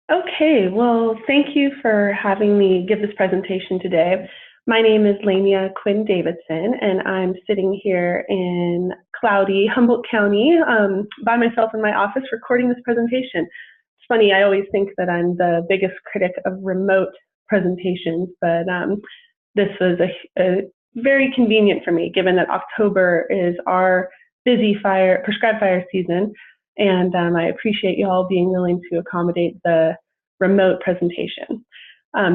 Okay, well, thank you for having me give this presentation today. My name is Lenya Quinn-Davidson, and I'm sitting here in cloudy Humboldt County by myself in my office recording this presentation. It's funny, I always think that I'm the biggest critic of remote presentations, but this was a very convenient for me, given that October is our busy prescribed fire season. And I appreciate you all being willing to accommodate the remote presentation.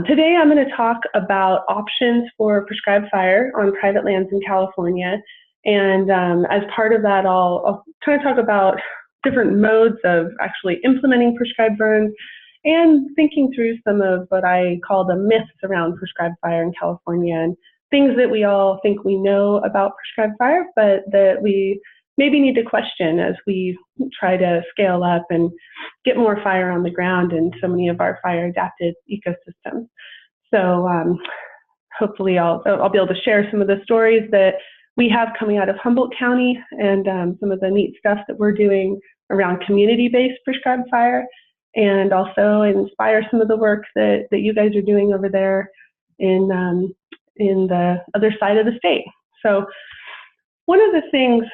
Today I'm going to talk about options for prescribed fire on private lands in California. And as part of that, I'll kind of talk about different modes of actually implementing prescribed burns and thinking through some of what I call the myths around prescribed fire in California and things that we all think we know about prescribed fire, but that we maybe need to question as we try to scale up and get more fire on the ground in so many of our fire-adapted ecosystems. So hopefully I'll be able to share some of the stories that we have coming out of Humboldt County and some of the neat stuff that we're doing around community-based prescribed fire, and also inspire some of the work that you guys are doing over there in the other side of the state. So one of the things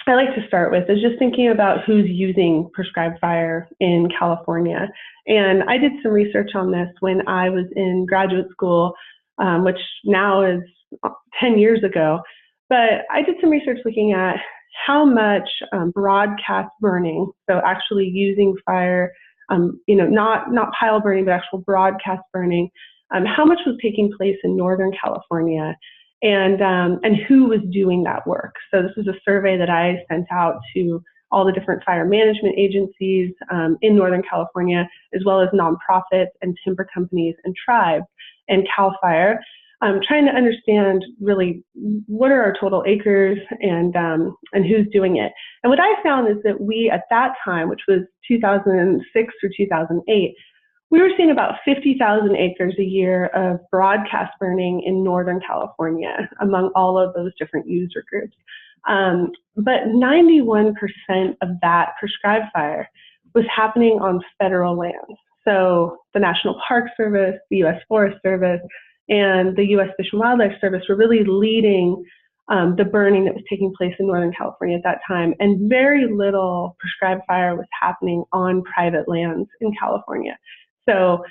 I like to start with is just thinking about who's using prescribed fire in California. And I did some research on this when I was in graduate school, which now is 10 years ago. But I did some research looking at how much broadcast burning, so actually using fire, not pile burning, but actual broadcast burning, how much was taking place in Northern California, and who was doing that work. So this is a survey that I sent out to all the different fire management agencies in Northern California, as well as nonprofits and timber companies and tribes and CAL FIRE, trying to understand really what are our total acres and who's doing it. And what I found is that we, at that time, which was 2006 through 2008, we were seeing about 50,000 acres a year of broadcast burning in Northern California among all of those different user groups. But 91% of that prescribed fire was happening on federal lands. So the National Park Service, the U.S. Forest Service, and the U.S. Fish and Wildlife Service were really leading the burning that was taking place in Northern California at that time. And very little prescribed fire was happening on private lands in California. So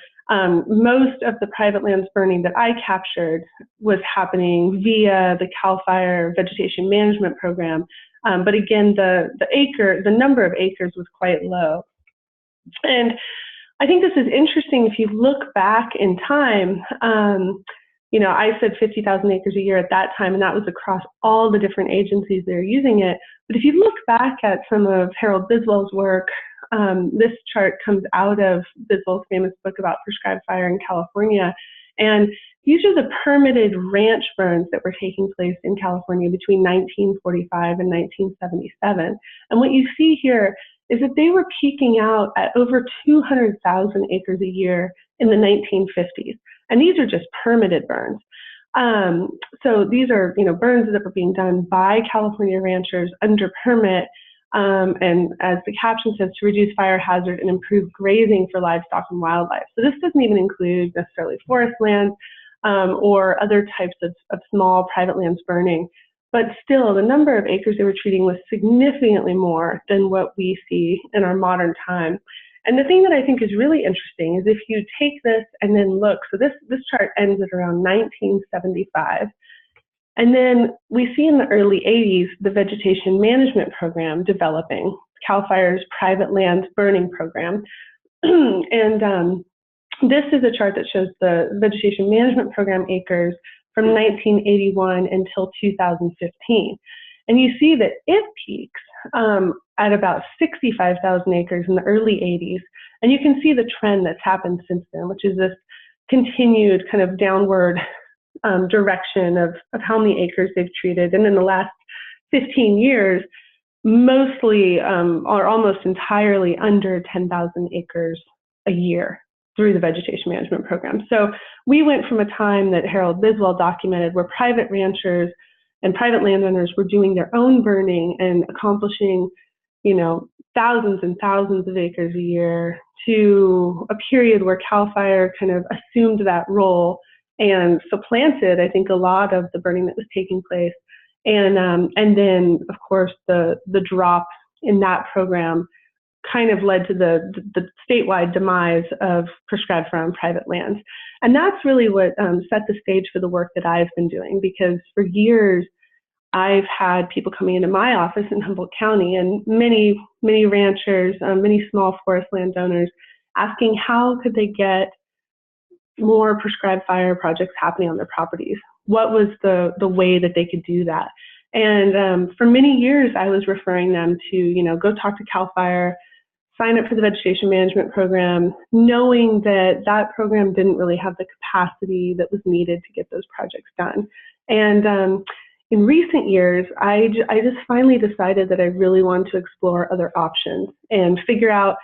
most of the private lands burning that I captured was happening via the CAL FIRE Vegetation Management Program. But again, the number of acres was quite low. And I think this is interesting if you look back in time. I said 50,000 acres a year at that time, and that was across all the different agencies that are using it. But if you look back at some of Harold Biswell's work, this chart comes out of Biswell's famous book about prescribed fire in California. And these are the permitted ranch burns that were taking place in California between 1945 and 1977. And what you see here is that they were peaking out at over 200,000 acres a year in the 1950s. And these are just permitted burns. So these are burns that were being done by California ranchers under permit, and as the caption says, to reduce fire hazard and improve grazing for livestock and wildlife. So this doesn't even include necessarily forest lands or other types of small private lands burning. But still, the number of acres they were treating was significantly more than what we see in our modern time. And the thing that I think is really interesting is if you take this and then look, so this chart ends at around 1975. And then we see in the early 80s, the Vegetation Management Program developing, CAL FIRE's private land burning program. And this is a chart that shows the Vegetation Management Program acres from 1981 until 2015. And you see that it peaks at about 65,000 acres in the early 80s. And you can see the trend that's happened since then, which is this continued kind of downward direction of how many acres they've treated. And in the last 15 years, mostly or almost entirely under 10,000 acres a year through the Vegetation Management Program. So we went from a time that Harold Biswell documented where private ranchers and private landowners were doing their own burning and accomplishing, thousands and thousands of acres a year, to a period where CAL FIRE kind of assumed that role and supplanted, I think, a lot of the burning that was taking place. And then, of course, the drop in that program kind of led to the statewide demise of prescribed fire on private lands. And that's really what set the stage for the work that I've been doing, because for years, I've had people coming into my office in Humboldt County, and many ranchers, many small forest landowners, asking how could they get more prescribed fire projects happening on their properties. What was the way that they could do that? And for many years, I was referring them to, go talk to CAL FIRE, sign up for the Vegetation Management Program, knowing that that program didn't really have the capacity that was needed to get those projects done. And in recent years, I just finally decided that I really wanted to explore other options and figure out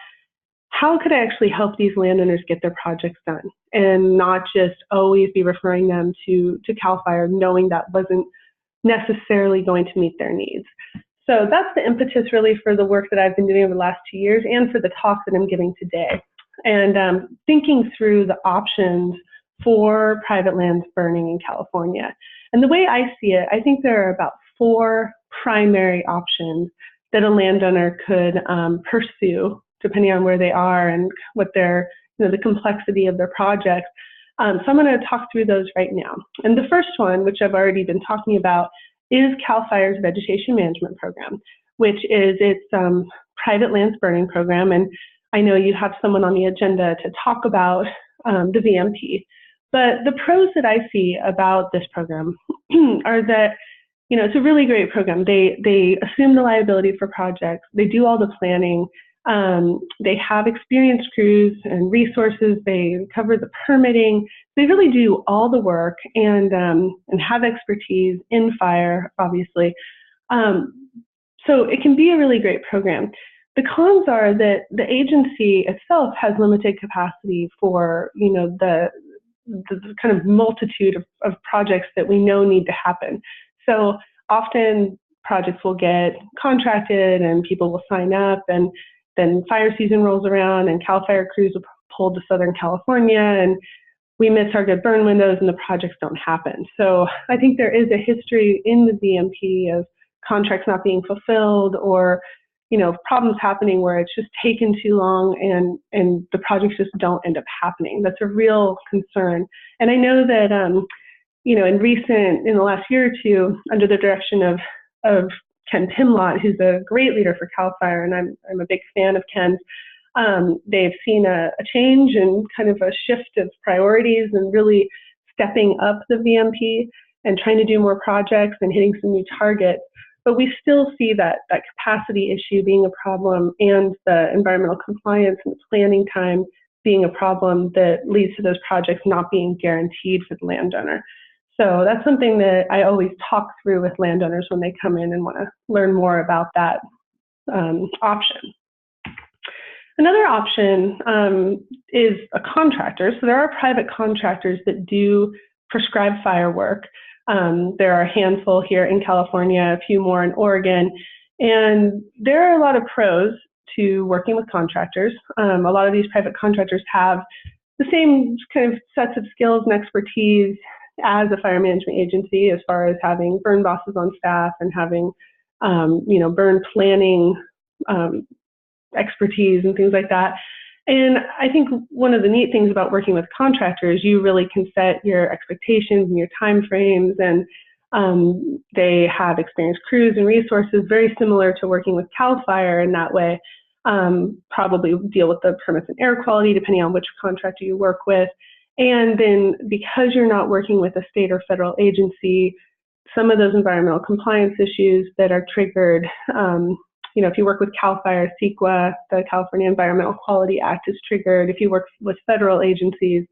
how could I actually help these landowners get their projects done, and not just always be referring them to CAL FIRE, knowing that wasn't necessarily going to meet their needs. So that's the impetus really for the work that I've been doing over the last 2 years, and for the talk that I'm giving today. And thinking through the options for private lands burning in California. And the way I see it, I think there are about 4 primary options that a landowner could pursue, depending on where they are and what their, the complexity of their project. So I'm going to talk through those right now. And the first one, which I've already been talking about, is CAL FIRE's Vegetation Management Program, which is its private lands burning program. And I know you have someone on the agenda to talk about the VMP. But the pros that I see about this program are that, it's a really great program. They assume the liability for projects. They do all the planning. They have experienced crews and resources. They cover the permitting. They really do all the work and have expertise in fire, obviously. So it can be a really great program. The cons are that the agency itself has limited capacity for, the kind of multitude of projects that we know need to happen. So often projects will get contracted and people will sign up, and then fire season rolls around and CAL FIRE crews will pull to Southern California, and we miss our good burn windows and the projects don't happen. So I think there is a history in the VMP of contracts not being fulfilled, or problems happening where it's just taken too long and the projects just don't end up happening. That's a real concern. And I know that, in the last year or two, under the direction of Ken Pimlott, who's a great leader for CAL FIRE, and I'm a big fan of Ken's, they've seen a change and kind of a shift of priorities and really stepping up the VMP and trying to do more projects and hitting some new targets. But we still see that capacity issue being a problem, and the environmental compliance and planning time being a problem that leads to those projects not being guaranteed for the landowner. So that's something that I always talk through with landowners when they come in and want to learn more about that option. Another option is a contractor. So there are private contractors that do prescribed fire work. There are a handful here in California, a few more in Oregon, and there are a lot of pros to working with contractors. A lot of these private contractors have the same kind of sets of skills and expertise as a fire management agency, as far as having burn bosses on staff and having, burn planning expertise and things like that. And I think one of the neat things about working with contractors, you really can set your expectations and your time frames, and they have experienced crews and resources very similar to working with CAL FIRE in that way. Probably deal with the permits and air quality depending on which contractor you work with. And then because you're not working with a state or federal agency, some of those environmental compliance issues that are triggered, if you work with CAL FIRE, CEQA, the California Environmental Quality Act is triggered. If you work with federal agencies,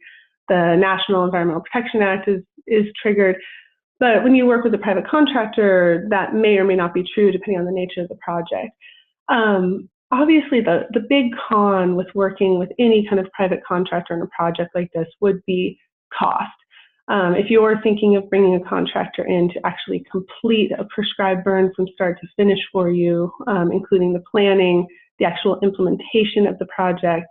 the National Environmental Protection Act is triggered. But when you work with a private contractor, that may or may not be true depending on the nature of the project. Obviously, the big con with working with any kind of private contractor in a project like this would be cost. If you're thinking of bringing a contractor in to actually complete a prescribed burn from start to finish for you, including the planning, the actual implementation of the project,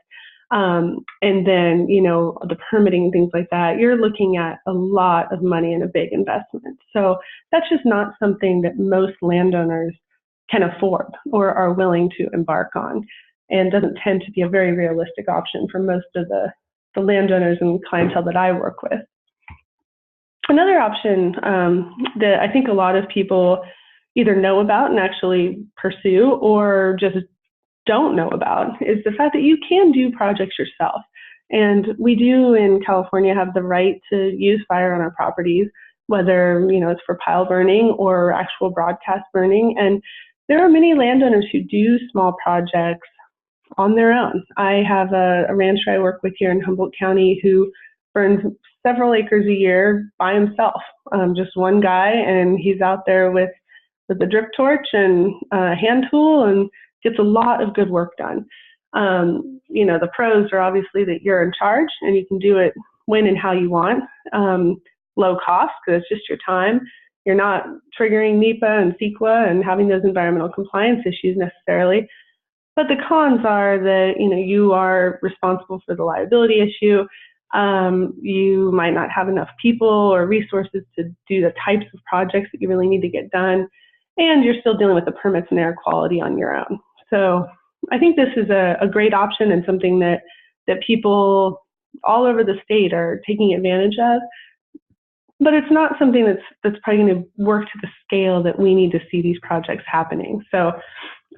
And then, the permitting and things like that, you're looking at a lot of money and a big investment. So that's just not something that most landowners can afford or are willing to embark on, and doesn't tend to be a very realistic option for most of the landowners and clientele that I work with. Another option that I think a lot of people either know about and actually pursue, or just don't know about, is the fact that you can do projects yourself. And we do in California have the right to use fire on our properties, whether it's for pile burning or actual broadcast burning. And there are many landowners who do small projects on their own. I have a rancher I work with here in Humboldt County who burns several acres a year by himself, just one guy, and he's out there with a drip torch and a hand tool and gets a lot of good work done. The pros are obviously that you're in charge and you can do it when and how you want. Low cost, because it's just your time. You're not triggering NEPA and CEQA and having those environmental compliance issues necessarily. But the cons are that you are responsible for the liability issue. You might not have enough people or resources to do the types of projects that you really need to get done, and you're still dealing with the permits and air quality on your own. So I think this is a great option and something that people all over the state are taking advantage of. But it's not something that's probably going to work to the scale that we need to see these projects happening. So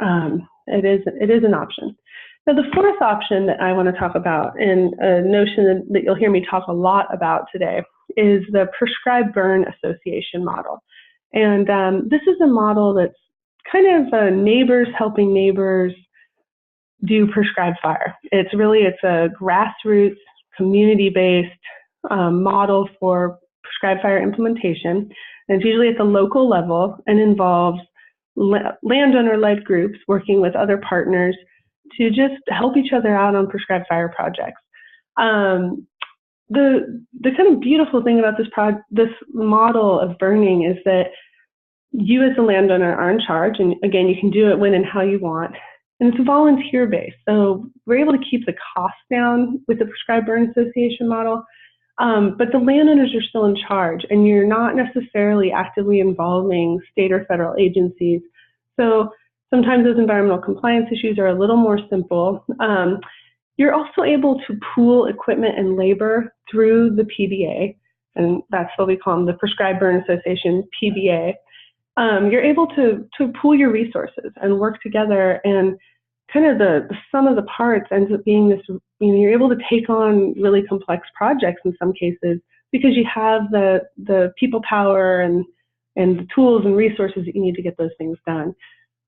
it is an option. Now, the fourth option that I want to talk about, and a notion that you'll hear me talk a lot about today, is the prescribed burn association model. And this is a model that's kind of neighbors helping neighbors do prescribed fire. It's a grassroots, community-based model for prescribed fire implementation. And it's usually at the local level and involves landowner-led groups working with other partners to just help each other out on prescribed fire projects. The kind of beautiful thing about this model of burning is that you as a landowner are in charge, and again, you can do it when and how you want, and it's volunteer-based. So we're able to keep the costs down with the prescribed burn association model, but the landowners are still in charge, and you're not necessarily actively involving state or federal agencies. So sometimes those environmental compliance issues are a little more simple. You're also able to pool equipment and labor through the PBA, and that's what we call them, the Prescribed Burn Association, PBA. You're able to pool your resources and work together, and kind of the sum of the parts ends up being this, you're able to take on really complex projects in some cases because you have the people power and the tools and resources that you need to get those things done.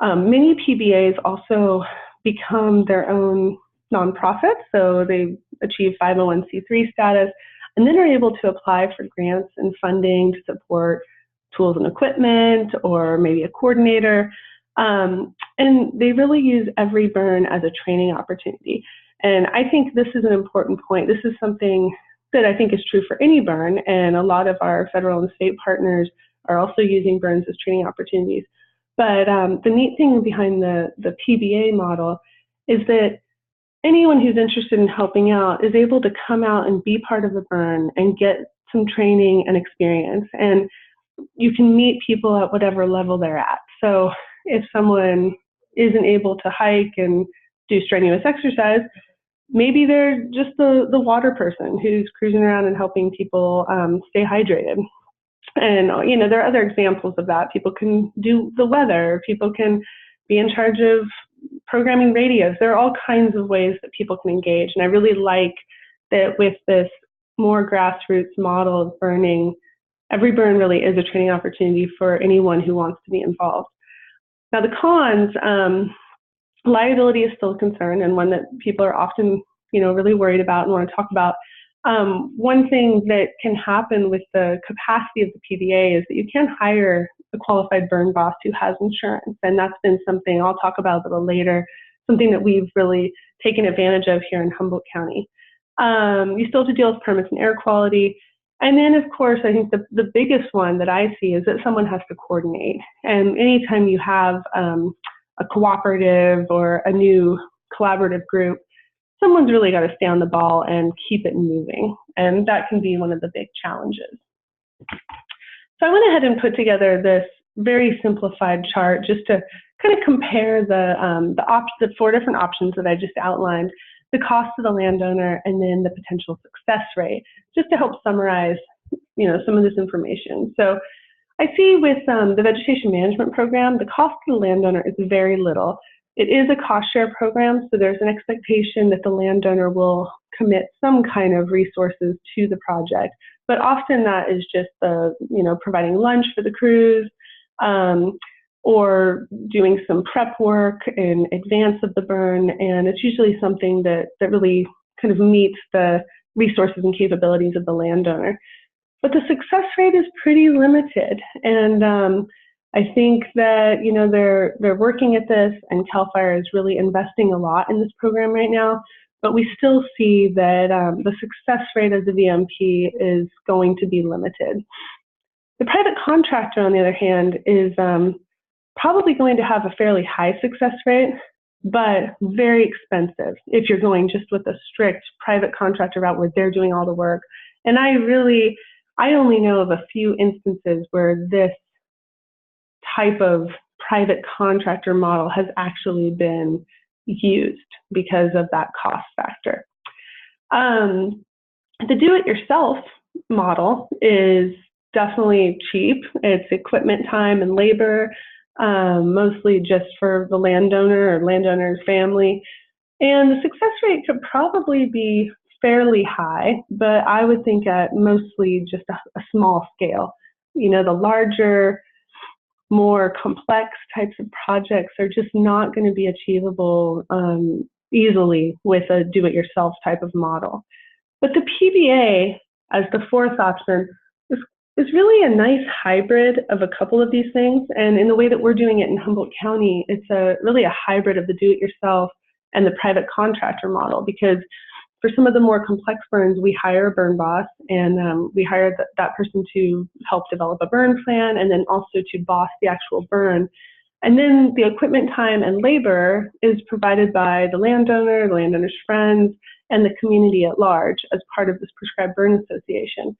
Many PBAs also become their own nonprofits, so they achieve 501c3 status, and then are able to apply for grants and funding to support tools and equipment, or maybe a coordinator. And they really use every burn as a training opportunity. And I think this is an important point. This is something that I think is true for any burn, and a lot of our federal and state partners are also using burns as training opportunities. But the neat thing behind the PBA model is that anyone who's interested in helping out is able to come out and be part of the burn and get some training and experience. And you can meet people at whatever level they're at. So if someone isn't able to hike and do strenuous exercise, maybe they're just the water person who's cruising around and helping people stay hydrated. And there are other examples of that. People can do the weather. People can be in charge of programming radios. There are all kinds of ways that people can engage. And I really like that with this more grassroots model of burning, every burn really is a training opportunity for anyone who wants to be involved. Now, the cons, liability is still a concern, and one that people are often, really worried about and want to talk about. One thing that can happen with the capacity of the PBA is that you can hire a qualified burn boss who has insurance, and that's been something I'll talk about a little later, something that we've really taken advantage of here in Humboldt County. You still have to deal with permits and air quality. And then, of course, I think the biggest one that I see is that someone has to coordinate. And anytime you have a cooperative or a new collaborative group, someone's really got to stay on the ball and keep it moving. And that can be one of the big challenges. So I went ahead and put together this very simplified chart just to kind of compare the 4 different options that I just outlined, the cost to the landowner, and then the potential success rate, just to help summarize, some of this information. So I see with the vegetation management program, the cost to the landowner is very little. It is a cost share program, so there's an expectation that the landowner will commit some kind of resources to the project. But often that is just providing lunch for the crews, or doing some prep work in advance of the burn, and it's usually something that really kind of meets the resources and capabilities of the landowner. But the success rate is pretty limited, and I think that they're working at this, and CAL FIRE is really investing a lot in this program right now. But we still see that the success rate of the VMP is going to be limited. The private contractor, on the other hand, is probably going to have a fairly high success rate, but very expensive if you're going just with a strict private contractor route where they're doing all the work. And I only know of a few instances where this type of private contractor model has actually been used because of that cost factor. The do-it-yourself model is definitely cheap. It's equipment, time, and labor, mostly just for the landowner or landowner's family. And the success rate could probably be fairly high, but I would think at mostly just a small scale. The larger, more complex types of projects are just not going to be achievable easily with a do-it-yourself type of model. But the PBA, as the 4th option, is really a nice hybrid of a couple of these things. And in the way that we're doing it in Humboldt County, it's really a hybrid of the do-it-yourself and the private contractor model, because for some of the more complex burns, we hire a burn boss, and we hire that person to help develop a burn plan, and then also to boss the actual burn. And then the equipment, time, and labor is provided by the landowner, the landowner's friends, and the community at large as part of this prescribed burn association.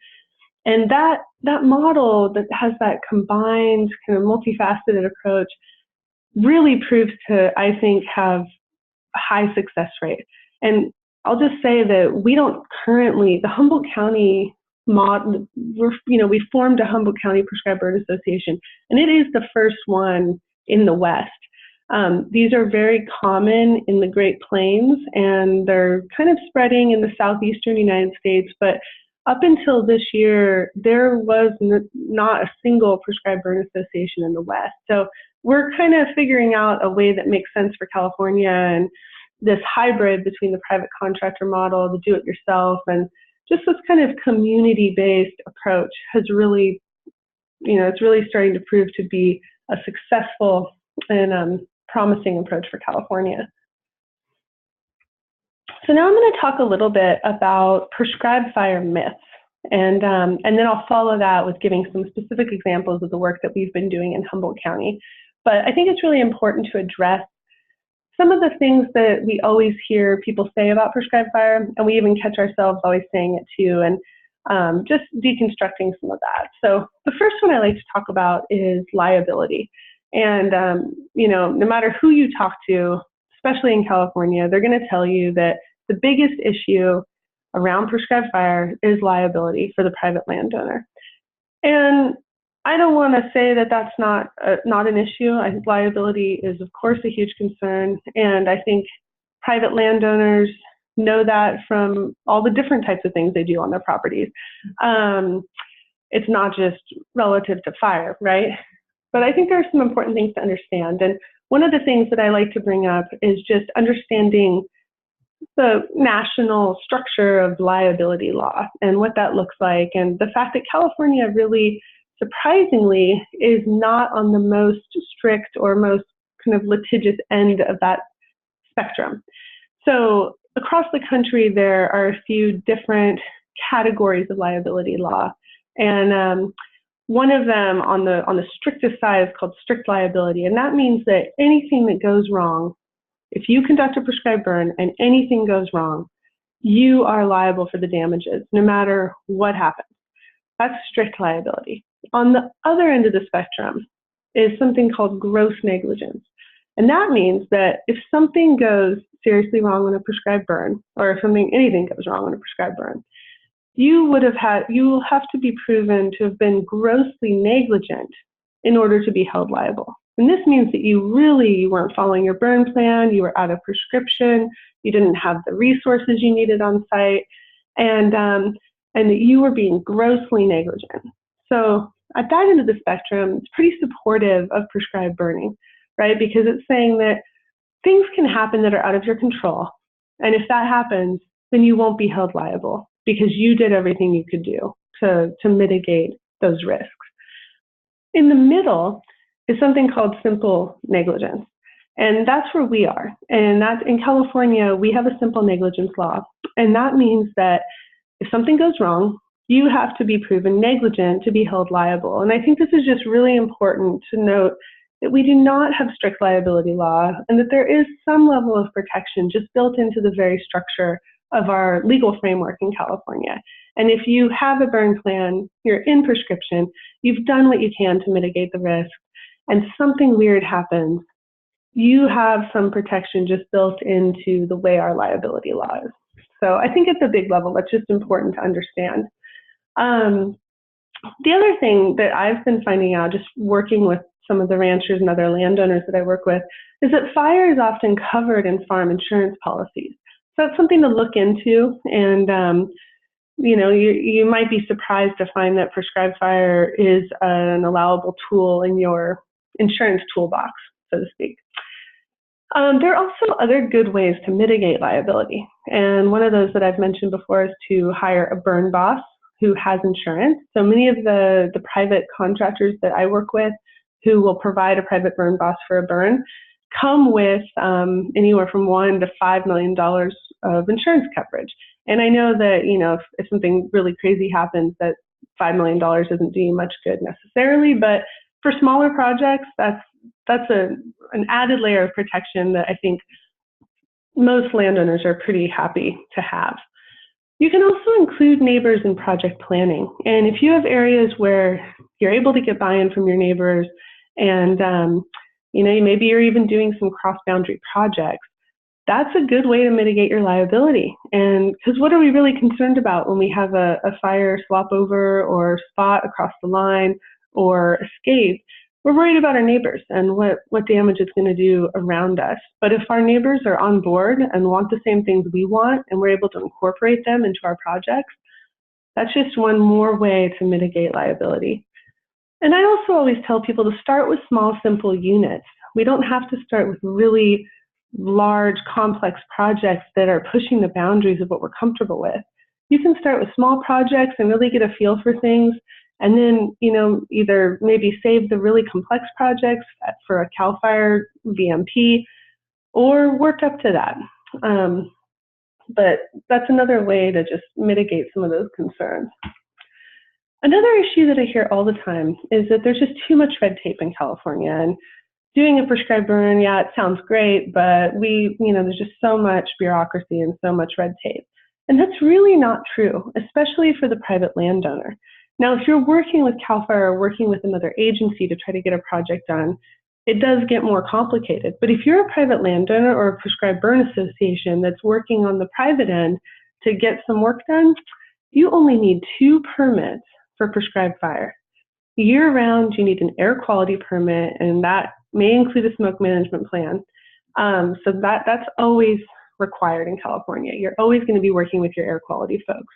And that model that has that combined kind of multifaceted approach really proves to, I think, have a high success rate. And I'll just say that we don't currently, the Humboldt County model, we formed a Humboldt County Prescribed Burn Association, and it is the first one in the West. These are very common in the Great Plains, and they're kind of spreading in the southeastern United States, but up until this year, there was not a single prescribed burn association in the West. So we're kind of figuring out a way that makes sense for California, and this hybrid between the private contractor model, the do-it-yourself, and just this kind of community-based approach has really, it's really starting to prove to be a successful and promising approach for California. So now I'm going to talk a little bit about prescribed fire myths, and then I'll follow that with giving some specific examples of the work that we've been doing in Humboldt County. But I think it's really important to address some of the things that we always hear people say about prescribed fire, and we even catch ourselves always saying it too, and just deconstructing some of that. So the first one I like to talk about is liability. And no matter who you talk to, especially in California, they're going to tell you that the biggest issue around prescribed fire is liability for the private landowner. And I don't want to say that that's not an issue. I think liability is, of course, a huge concern, and I think private landowners know that from all the different types of things they do on their properties. It's not just relative to fire, right? But I think there are some important things to understand, and one of the things that I like to bring up is just understanding the national structure of liability law and what that looks like, and the fact that California really, surprisingly, is not on the most strict or most kind of litigious end of that spectrum. So across the country, there are a few different categories of liability law, and one of them on the strictest side is called strict liability, and that means that anything that goes wrong If you conduct a prescribed burn and anything goes wrong, you are liable for the damages, no matter what happens. That's strict liability. On the other end of the spectrum is something called gross negligence. And that means that if something goes seriously wrong on a prescribed burn, or if anything goes wrong on a prescribed burn, you will have to be proven to have been grossly negligent in order to be held liable. And this means that you weren't following your burn plan, you were out of prescription, you didn't have the resources you needed on site, and that you were being grossly negligent. So at that end of the spectrum, it's pretty supportive of prescribed burning, right? Because it's saying that things can happen that are out of your control. And if that happens, then you won't be held liable because you did everything you could do to mitigate those risks. In the middle is something called simple negligence. And that's where we are. And that's in California, we have a simple negligence law. And that means that if something goes wrong, you have to be proven negligent to be held liable. And I think this is just really important to note that we do not have strict liability law and that there is some level of protection just built into the very structure of our legal framework in California. And if you have a burn plan, you're in prescription, you've done what you can to mitigate the risk, and something weird happens, you have some protection just built into the way our liability law is. So I think at the big level, that's just important to understand. The other thing that I've been finding out, just working with some of the ranchers and other landowners that I work with, is that fire is often covered in farm insurance policies. So that's something to look into, and you might be surprised to find that prescribed fire is an allowable tool in your insurance toolbox, so to speak. There are also other good ways to mitigate liability, and one of those that I've mentioned before is to hire a burn boss who has insurance. So many of the private contractors that I work with who will provide a private burn boss for a burn come with anywhere from $1 to $5 million of insurance coverage. And I know that, if something really crazy happens, that $5 million isn't doing much good necessarily, but for smaller projects, that's an added layer of protection that I think most landowners are pretty happy to have. You can also include neighbors in project planning. And if you have areas where you're able to get buy-in from your neighbors and maybe you're even doing some cross-boundary projects, that's a good way to mitigate your liability. And because what are we really concerned about when we have a fire swap over or spot across the line or escape? We're worried about our neighbors and what damage it's going to do around us. But if our neighbors are on board and want the same things we want and we're able to incorporate them into our projects, that's just one more way to mitigate liability. And I also always tell people to start with small, simple units. We don't have to start with really large, complex projects that are pushing the boundaries of what we're comfortable with. You can start with small projects and really get a feel for things, and then, either maybe save the really complex projects for a CAL FIRE VMP, or work up to that. But that's another way to just mitigate some of those concerns. Another issue that I hear all the time is that there's just too much red tape in California. And doing a prescribed burn, yeah, it sounds great, but there's just so much bureaucracy and so much red tape. And that's really not true, especially for the private landowner. Now, if you're working with CAL FIRE or working with another agency to try to get a project done, it does get more complicated. But if you're a private landowner or a prescribed burn association that's working on the private end to get some work done, you only need 2 permits for prescribed fire. Year-round, you need an air quality permit, and that may include a smoke management plan. So that's always required in California. You're always going to be working with your air quality folks.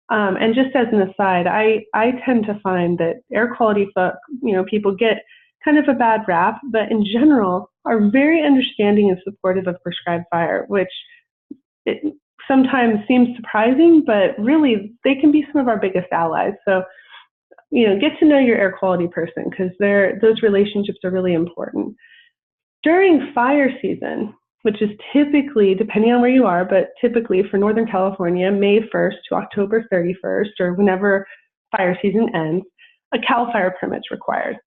And just as an aside, I tend to find that air quality people get kind of a bad rap, but in general are very understanding and supportive of prescribed fire, which it sometimes seems surprising, but really they can be some of our biggest allies. So, get to know your air quality person, because those relationships are really important. During fire season, which is typically, depending on where you are, but typically for Northern California, May 1st to October 31st, or whenever fire season ends, a CAL FIRE permit's required.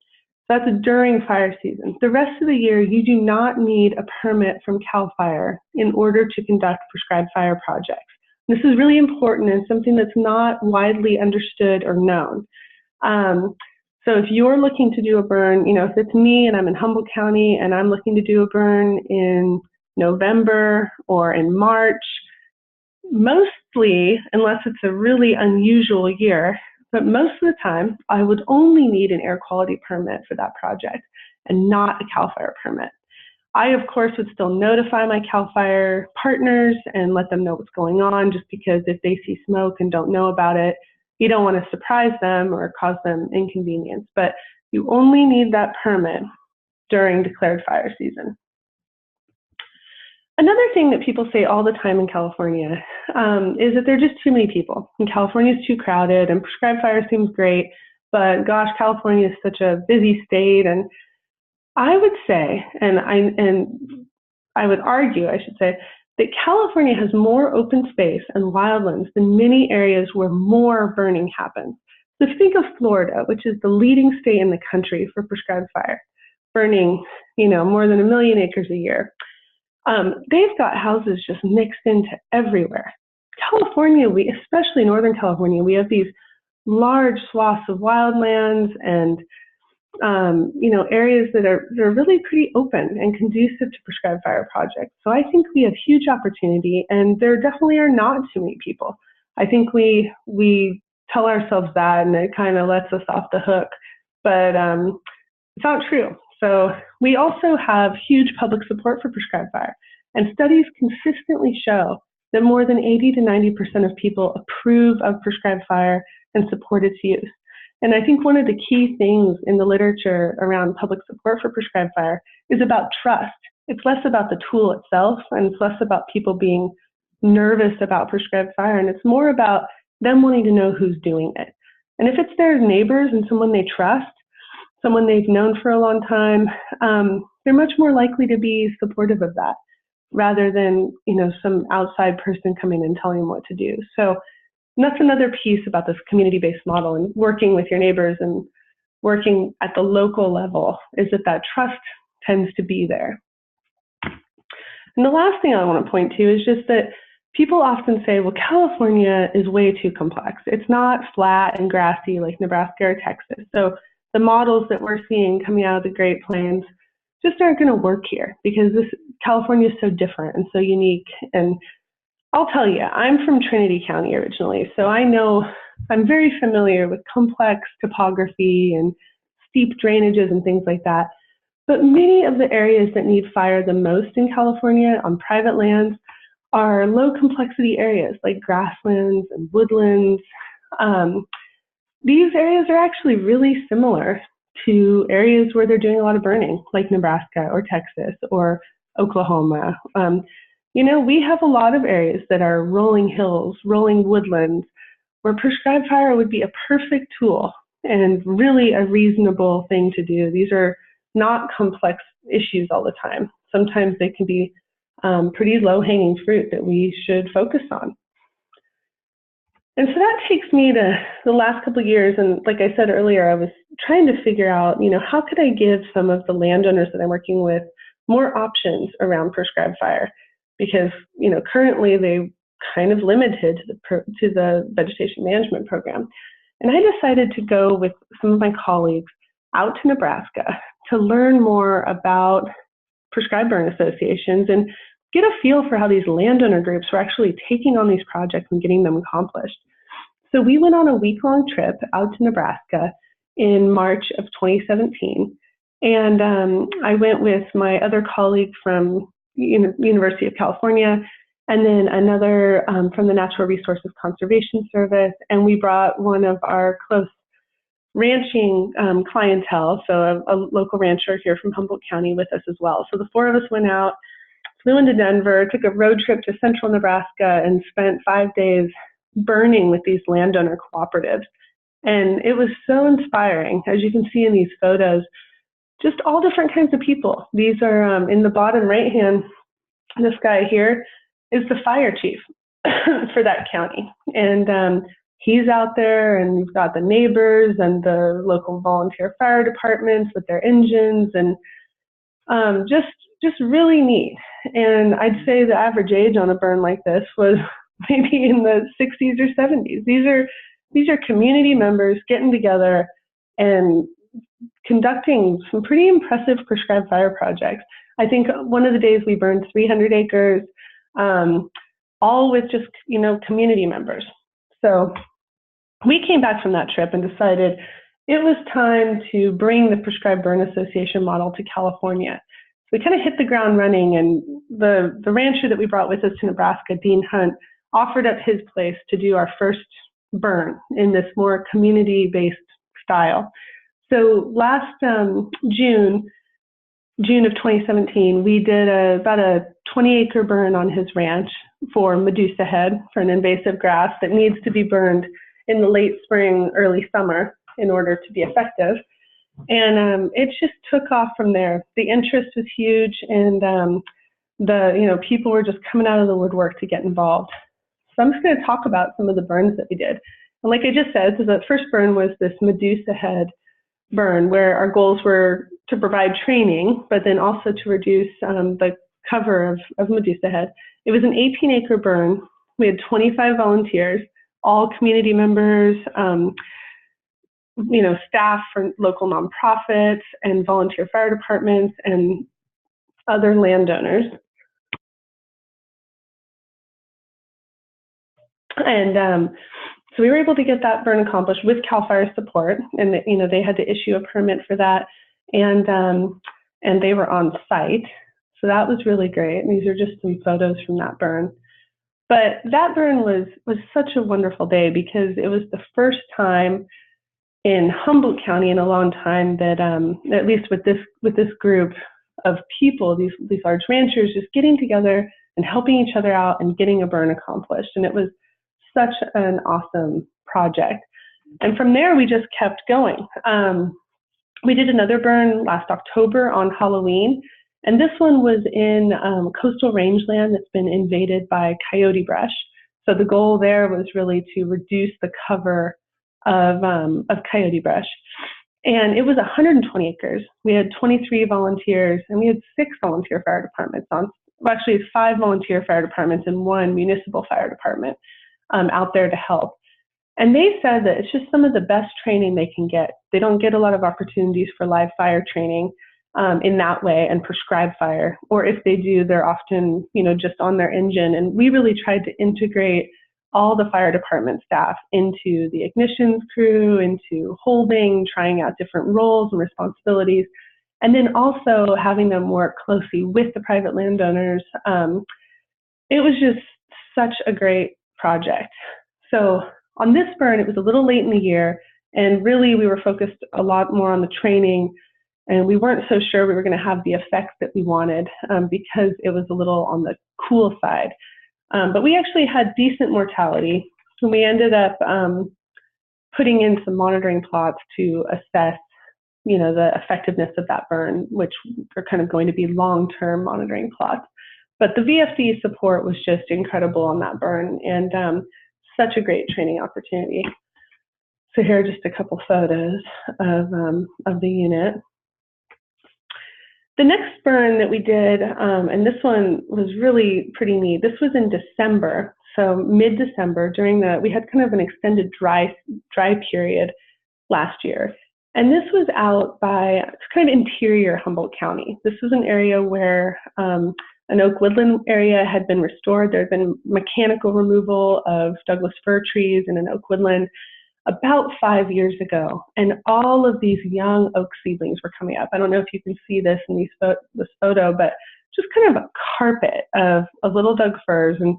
So that's during fire season. The rest of the year, you do not need a permit from CAL FIRE in order to conduct prescribed fire projects. This is really important and something that's not widely understood or known. So if you're looking to do a burn, if it's me and I'm in Humboldt County and I'm looking to do a burn in November or in March, mostly, unless it's a really unusual year, but most of the time, I would only need an air quality permit for that project and not a CAL FIRE permit. I, of course, would still notify my CAL FIRE partners and let them know what's going on, just because if they see smoke and don't know about it, you don't want to surprise them or cause them inconvenience. But you only need that permit during declared fire season. Another thing that people say all the time in California is that there are just too many people. And California is too crowded, and prescribed fire seems great, but gosh, California is such a busy state. And I would say, and I would argue, I should say, that California has more open space and wildlands than many areas where more burning happens. So if you think of Florida, which is the leading state in the country for prescribed fire, burning, more than 1 million acres a year. They've got houses just mixed into everywhere. California, especially Northern California, we have these large swaths of wildlands and areas that are really pretty open and conducive to prescribed fire projects. So I think we have huge opportunity, and there definitely are not too many people. I think we tell ourselves that, and it kind of lets us off the hook, but it's not true. So we also have huge public support for prescribed fire, and studies consistently show that more than 80 to 90% of people approve of prescribed fire and support its use. And I think one of the key things in the literature around public support for prescribed fire is about trust. It's less about the tool itself, and it's less about people being nervous about prescribed fire, and it's more about them wanting to know who's doing it. And if it's their neighbors and someone they trust, someone they've known for a long time, they're much more likely to be supportive of that rather than, some outside person coming and telling them what to do. So that's another piece about this community-based model and working with your neighbors and working at the local level, is that trust tends to be there. And the last thing I want to point to is just that people often say, well, California is way too complex. It's not flat and grassy like Nebraska or Texas. So the models that we're seeing coming out of the Great Plains just aren't going to work here because California is so different and so unique. And I'll tell you, I'm from Trinity County originally, so I'm very familiar with complex topography and steep drainages and things like that. But many of the areas that need fire the most in California on private lands are low complexity areas like grasslands and woodlands. These areas are actually really similar to areas where they're doing a lot of burning, like Nebraska or Texas or Oklahoma. We have a lot of areas that are rolling hills, rolling woodlands, where prescribed fire would be a perfect tool and really a reasonable thing to do. These are not complex issues all the time. Sometimes they can be pretty low-hanging fruit that we should focus on. And so that takes me to the last couple of years, and like I said earlier, I was trying to figure out, how could I give some of the landowners that I'm working with more options around prescribed fire? Because, currently they kind of limited to the vegetation management program. And I decided to go with some of my colleagues out to Nebraska to learn more about prescribed burn associations and get a feel for how these landowner groups were actually taking on these projects and getting them accomplished. So we went on a week-long trip out to Nebraska in March of 2017. And I went with my other colleague from University of California, and then another from the Natural Resources Conservation Service. And we brought one of our close ranching clientele, so a local rancher here from Humboldt County with us as well. So the four of us went out, flew into Denver, took a road trip to central Nebraska, and spent 5 days burning with these landowner cooperatives. And it was so inspiring. As you can see in these photos, just all different kinds of people. These are in the bottom right hand, this guy here is the fire chief for that county. And he's out there, and we've got the neighbors and the local volunteer fire departments with their engines, and just really neat. And I'd say the average age on a burn like this was maybe in the 60s or 70s. These are community members getting together and conducting some pretty impressive prescribed fire projects. I think one of the days we burned 300 acres, all with just, community members. So we came back from that trip and decided it was time to bring the Prescribed Burn Association model to California. So we kind of hit the ground running, and the rancher that we brought with us to Nebraska, Dean Hunt, offered up his place to do our first burn in this more community-based style. So last June of 2017, we did about a 20-acre burn on his ranch for Medusa head, for an invasive grass that needs to be burned in the late spring, early summer in order to be effective. And it just took off from there. The interest was huge, and people were just coming out of the woodwork to get involved. So I'm just going to talk about some of the burns that we did. And like I just said, so the first burn was this Medusa head burn, where our goals were to provide training, but then also to reduce the cover of Medusa head. It was an 18-acre burn. We had 25 volunteers, all community members, staff from local nonprofits and volunteer fire departments and other landowners. And so we were able to get that burn accomplished with CAL FIRE support, and they had to issue a permit for that, and they were on site. So that was really great. And these are just some photos from that burn. But that burn was such a wonderful day, because it was the first time in Humboldt County in a long time that, at least with this group of people, these large ranchers, just getting together and helping each other out and getting a burn accomplished. And it was such an awesome project. And from there, we just kept going. We did another burn last October on Halloween, and this one was in coastal rangeland that's been invaded by Coyote Brush. So the goal there was really to reduce the cover of Coyote Brush. And it was 120 acres. We had 23 volunteers, and we had 6 volunteer fire departments actually 5 volunteer fire departments and 1 municipal fire department out there to help. And they said that it's just some of the best training they can get. They don't get a lot of opportunities for live fire training in that way, and prescribed fire. Or if they do, they're often, just on their engine. And we really tried to integrate all the fire department staff into the ignitions crew, into holding, trying out different roles and responsibilities, and then also having them work closely with the private landowners. It was just such a great project. So on this burn, it was a little late in the year, and really we were focused a lot more on the training, and we weren't so sure we were going to have the effects that we wanted because it was a little on the cool side. But we actually had decent mortality, and we ended up putting in some monitoring plots to assess, the effectiveness of that burn, which are kind of going to be long-term monitoring plots. But the VFD support was just incredible on that burn, and such a great training opportunity. So here are just a couple photos of the unit. The next burn that we did, and this one was really pretty neat. This was in December, so mid-December. We had kind of an extended dry period last year, and this was out by kind of interior Humboldt County. This was an area where an oak woodland area had been restored. There had been mechanical removal of Douglas fir trees in an oak woodland about 5 years ago, and all of these young oak seedlings were coming up. I don't know if you can see this in this photo, but just kind of a carpet of little Doug firs. And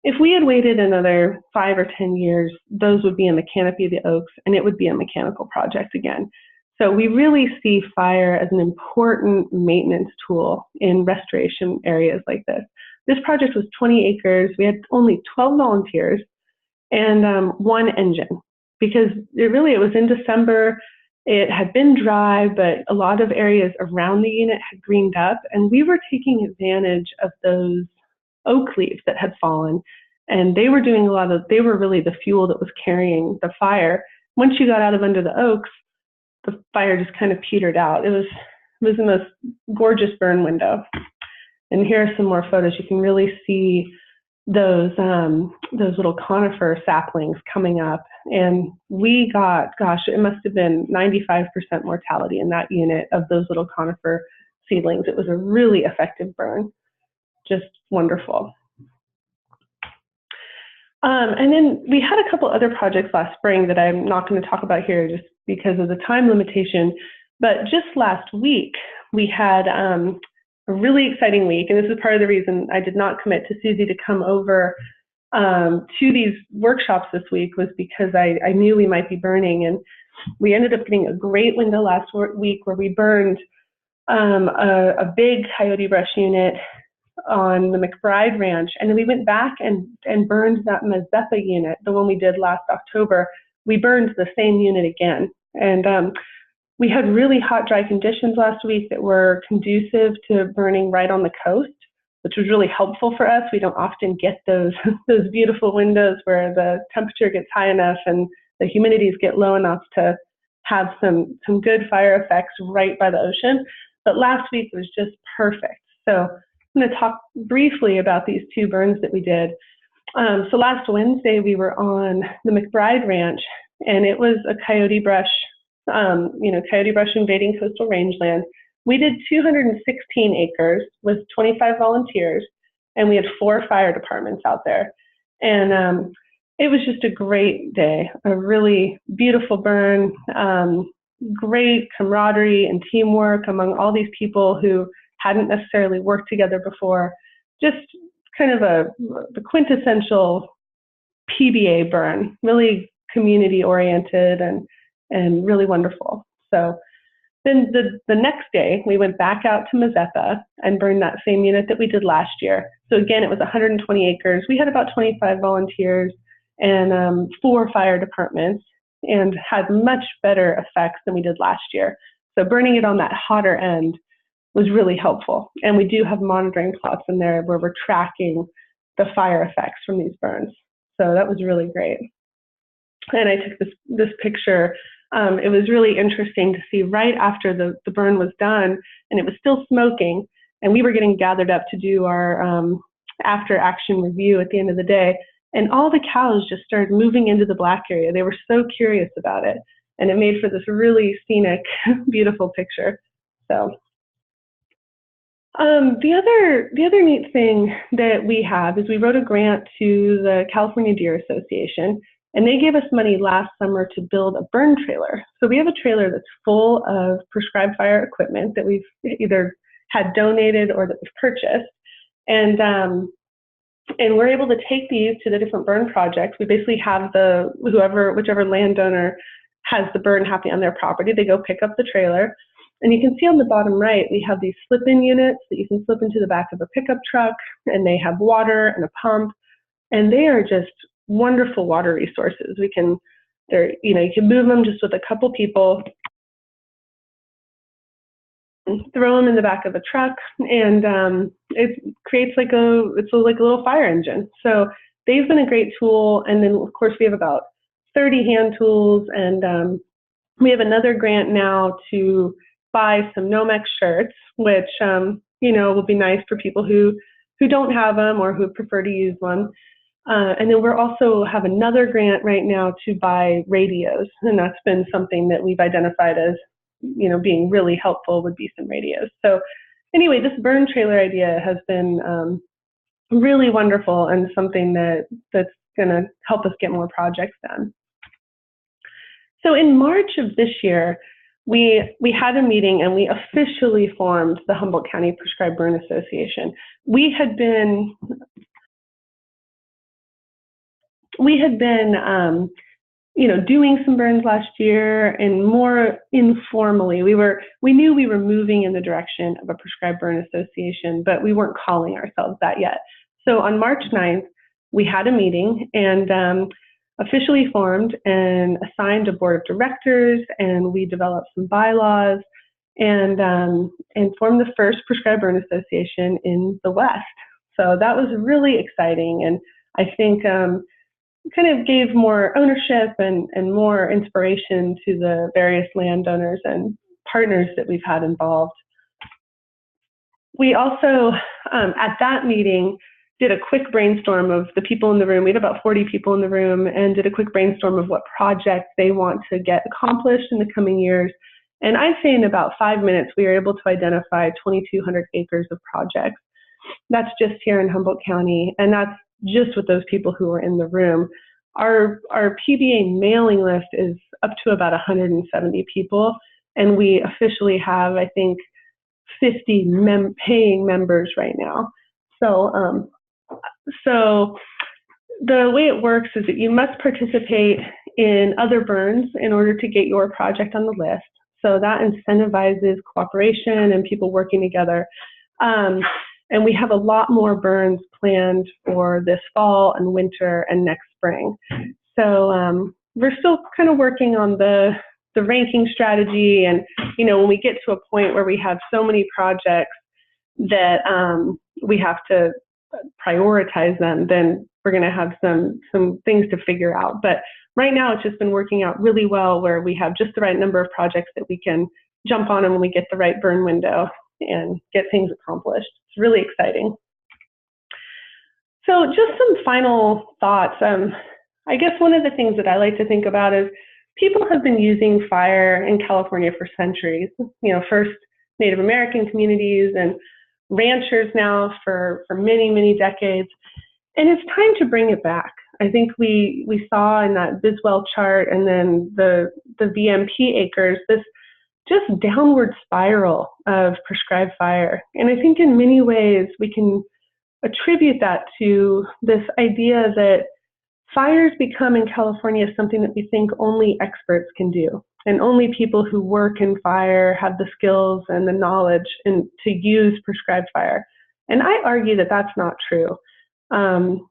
if we had waited another 5 or 10 years, those would be in the canopy of the oaks, and it would be a mechanical project again. So we really see fire as an important maintenance tool in restoration areas like this. This project was 20 acres. We had only 12 volunteers and 1 engine, because it was in December. It had been dry, but a lot of areas around the unit had greened up, and we were taking advantage of those oak leaves that had fallen and they were doing they were really the fuel that was carrying the fire. Once you got out of under the oaks, the fire just kind of petered out. It was the most gorgeous burn window. And here are some more photos. You can really see those little conifer saplings coming up. And we got, gosh, it must have been 95% mortality in that unit of those little conifer seedlings. It was a really effective burn, just wonderful. And then we had a couple other projects last spring that I'm not going to talk about here just because of the time limitation. But just last week, we had a really exciting week. And this is part of the reason I did not commit to Susie to come over to these workshops this week, was because I knew we might be burning. And we ended up getting a great window last week where we burned a big Coyote Brush unit on the McBride Ranch, and then we went back and burned that Mazeppa unit, the one we did last October. We burned the same unit again, and we had really hot, dry conditions last week that were conducive to burning right on the coast, which was really helpful for us. We don't often get those beautiful windows where the temperature gets high enough and the humidities get low enough to have some good fire effects right by the ocean. But last week was just perfect. So I'm going to talk briefly about these two burns that we did. So last Wednesday, we were on the McBride Ranch, and it was a Coyote Brush, Coyote Brush invading coastal rangeland. We did 216 acres with 25 volunteers, and we had 4 fire departments out there. And it was just a great day, a really beautiful burn, great camaraderie and teamwork among all these people who hadn't necessarily worked together before. Just kind of the quintessential PBA burn, really community oriented and really wonderful. So then the next day, we went back out to Mazeppa and burned that same unit that we did last year. So again, it was 120 acres. We had about 25 volunteers and 4 fire departments, and had much better effects than we did last year. So burning it on that hotter end was really helpful. And we do have monitoring plots in there where we're tracking the fire effects from these burns. So that was really great. And I took this picture. It was really interesting to see right after the burn was done, and it was still smoking, and we were getting gathered up to do our after action review at the end of the day. And all the cows just started moving into the black area. They were so curious about it. And it made for this really scenic, beautiful picture. So the other neat thing that we have is we wrote a grant to the California Deer Association, and they gave us money last summer to build a burn trailer. So we have a trailer that's full of prescribed fire equipment that we've either had donated or that we've purchased. And we're able to take these to the different burn projects. We basically have whichever landowner has the burn happening on their property, they go pick up the trailer. And you can see on the bottom right, we have these slip-in units that you can slip into the back of a pickup truck, and they have water and a pump, and they are just wonderful water resources. You can move them just with a couple people, throw them in the back of a truck, and it creates like a little fire engine. So they've been a great tool. And then of course we have about 30 hand tools, and we have another grant now to buy some Nomex shirts, which will be nice for people who don't have them or who prefer to use one. And then we're also have another grant right now to buy radios, and that's been something that we've identified as being really helpful, would be some radios. So anyway, this burn trailer idea has been really wonderful and something that's going to help us get more projects done. So in March of this year, we had a meeting and we officially formed the Humboldt County Prescribed Burn Association. We had been doing some burns last year, and more informally. We knew we were moving in the direction of a prescribed burn association, but we weren't calling ourselves that yet. So on March 9th, we had a meeting and officially formed and assigned a board of directors, and we developed some bylaws and formed the first prescribed burn association in the West. So that was really exciting. And I think kind of gave more ownership and more inspiration to the various landowners and partners that we've had involved. We also, at that meeting, did a quick brainstorm of the people in the room. We had about 40 people in the room, and did a quick brainstorm of what projects they want to get accomplished in the coming years. And I'd say in about 5 minutes, we were able to identify 2,200 acres of projects. That's just here in Humboldt County, and that's just with those people who were in the room. Our PBA mailing list is up to about 170 people, and we officially have, I think, 50 paying members right now. So the way it works is that you must participate in other burns in order to get your project on the list. So that incentivizes cooperation and people working together. And we have a lot more burns planned for this fall and winter and next spring. So we're still kind of working on the ranking strategy. And, you know, when we get to a point where we have so many projects that we have to prioritize them, then we're going to have some things to figure out. But right now, it's just been working out really well, where we have just the right number of projects that we can jump on them when we get the right burn window and get things accomplished. It's really exciting. So just some final thoughts. I guess one of the things that I like to think about is people have been using fire in California for centuries. You know, first Native American communities and ranchers now for many, many decades. And it's time to bring it back. I think we saw in that Biswell chart and then the VMP acres, this just downward spiral of prescribed fire. And I think in many ways we can attribute that to this idea that fires become in California something that we think only experts can do. And only people who work in fire have the skills and the knowledge to use prescribed fire. And I argue that that's not true.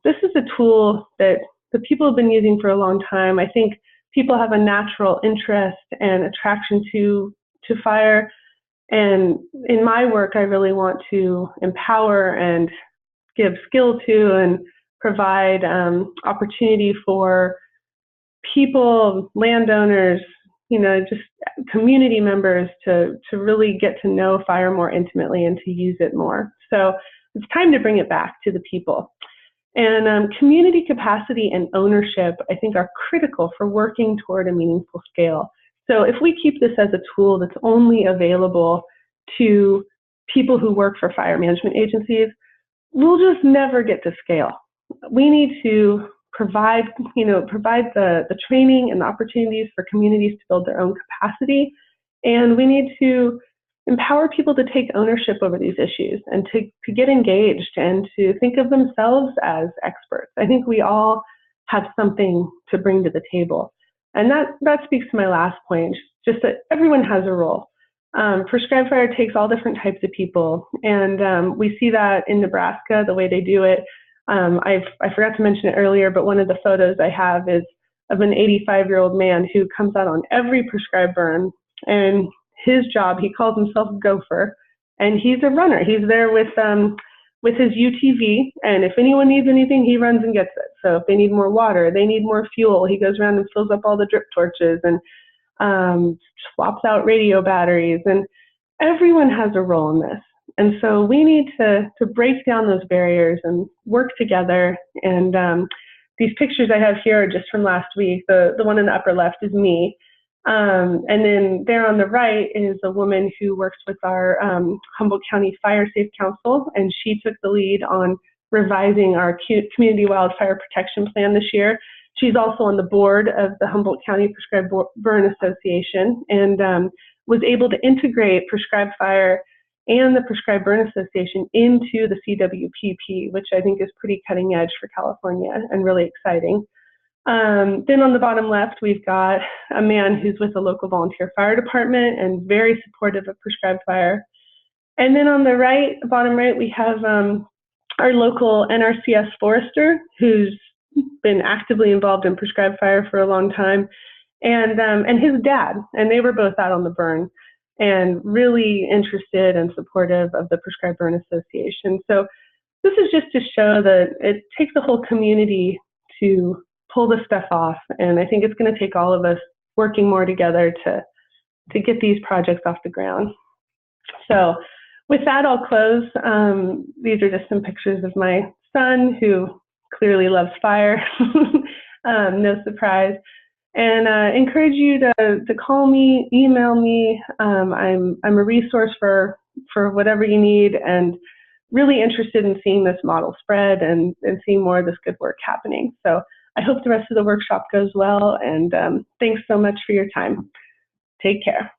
This is a tool that the people have been using for a long time. I think people have a natural interest and attraction to fire. And in my work, I really want to empower and give skill to and provide opportunity for people, landowners, you know, just community members to really get to know fire more intimately and to use it more. So it's time to bring it back to the people. And community capacity and ownership, I think, are critical for working toward a meaningful scale. So if we keep this as a tool that's only available to people who work for fire management agencies, we'll just never get to scale. We need to provide the training and the opportunities for communities to build their own capacity. And we need to empower people to take ownership over these issues and to get engaged and to think of themselves as experts. I think we all have something to bring to the table. And that speaks to my last point, just that everyone has a role. Prescribed fire takes all different types of people. And we see that in Nebraska, the way they do it. I forgot to mention it earlier, but one of the photos I have is of an 85-year-old man who comes out on every prescribed burn. And his job, he calls himself Gopher, and he's a runner. He's there with his UTV, and if anyone needs anything, he runs and gets it. So if they need more water, they need more fuel, he goes around and fills up all the drip torches and swaps out radio batteries. And everyone has a role in this. And so we need to break down those barriers and work together. And these pictures I have here are just from last week. The one in the upper left is me. And then there on the right is a woman who works with our Humboldt County Fire Safe Council, and she took the lead on revising our Community Wildfire Protection Plan this year. She's also on the board of the Humboldt County Prescribed Burn Association, and was able to integrate prescribed fire and the Prescribed Burn Association into the CWPP, which I think is pretty cutting edge for California and really exciting. Then on the bottom left, we've got a man who's with a local volunteer fire department and very supportive of prescribed fire. And then on the right, bottom right, we have our local NRCS forester who's been actively involved in prescribed fire for a long time, and his dad, and they were both out on the burn and really interested and supportive of the Prescribed Burn Association. So this is just to show that it takes a whole community to pull this stuff off. And I think it's going to take all of us working more together to get these projects off the ground. So with that, I'll close. These are just some pictures of my son, who clearly loves fire. No surprise. And encourage you to call me, email me. I'm a resource for whatever you need, and really interested in seeing this model spread and seeing more of this good work happening. So I hope the rest of the workshop goes well, and thanks so much for your time. Take care.